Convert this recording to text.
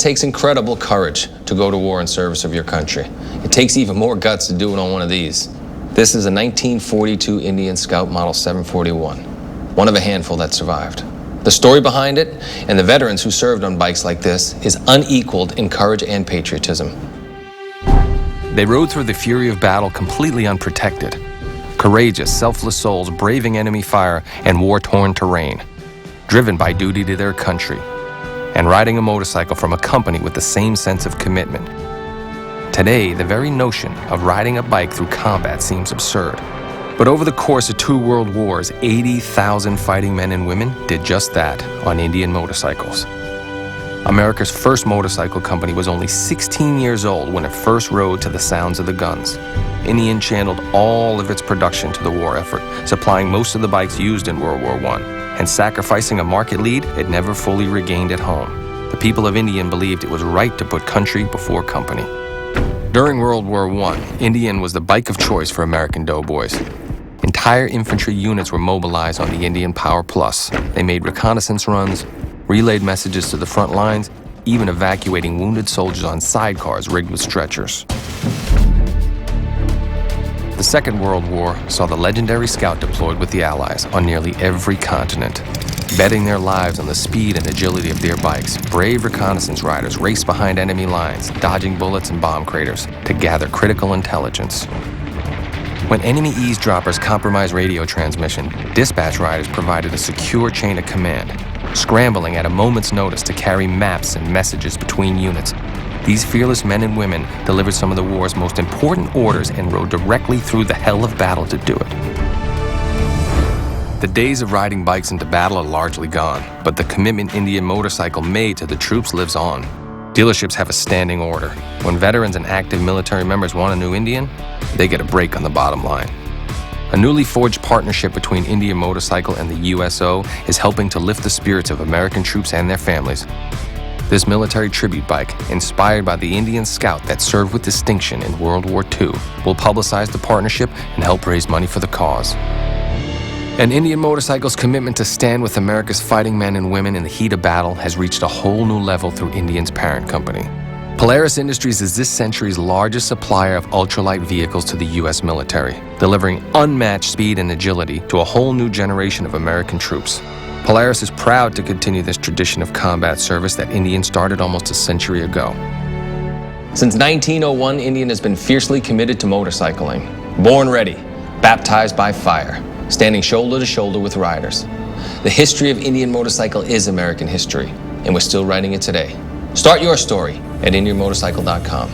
takes incredible courage to go to war in service of your country. It takes even more guts to do it on one of these. This is a 1942 Indian Scout Model 741, one of a handful that survived. The story behind it and the veterans who served on bikes like this is unequaled in courage and patriotism. They rode through the fury of battle completely unprotected. Courageous, selfless souls braving enemy fire and war-torn terrain, driven by duty to their country, and riding a motorcycle from a company with the same sense of commitment. Today, the very notion of riding a bike through combat seems absurd. But over the course of 2 world wars, 80,000 fighting men and women did just that on Indian motorcycles. America's first motorcycle company was only 16 years old when it first rode to the sounds of the guns. Indian channeled all of its production to the war effort, supplying most of the bikes used in World War I, and sacrificing a market lead it never fully regained at home. The people of Indian believed it was right to put country before company. During World War I, Indian was the bike of choice for American doughboys. Entire infantry units were mobilized on the Indian Power Plus. They made reconnaissance runs, relayed messages to the front lines, even evacuating wounded soldiers on sidecars rigged with stretchers. The Second World War saw the legendary Scout deployed with the Allies on nearly every continent. Betting their lives on the speed and agility of their bikes, brave reconnaissance riders raced behind enemy lines, dodging bullets and bomb craters to gather critical intelligence. When enemy eavesdroppers compromised radio transmission, dispatch riders provided a secure chain of command, scrambling at a moment's notice to carry maps and messages between units. These fearless men and women delivered some of the war's most important orders and rode directly through the hell of battle to do it. The days of riding bikes into battle are largely gone, but the commitment Indian motorcycle made to the troops lives on. Dealerships have a standing order. When veterans and active military members want a new Indian, they get a break on the bottom line. A newly forged partnership between Indian Motorcycle and the USO is helping to lift the spirits of American troops and their families. This military tribute bike, inspired by the Indian Scout that served with distinction in World War II, will publicize the partnership and help raise money for the cause. And Indian Motorcycle's commitment to stand with America's fighting men and women in the heat of battle has reached a whole new level through Indian's parent company. Polaris Industries is this century's largest supplier of ultralight vehicles to the U.S. military, delivering unmatched speed and agility to a whole new generation of American troops. Polaris is proud to continue this tradition of combat service that Indian started almost a century ago. Since 1901, Indian has been fiercely committed to motorcycling. Born ready, baptized by fire, standing shoulder to shoulder with riders. The history of Indian Motorcycle is American history, and we're still writing it today. Start your story at IndianMotorcycle.com.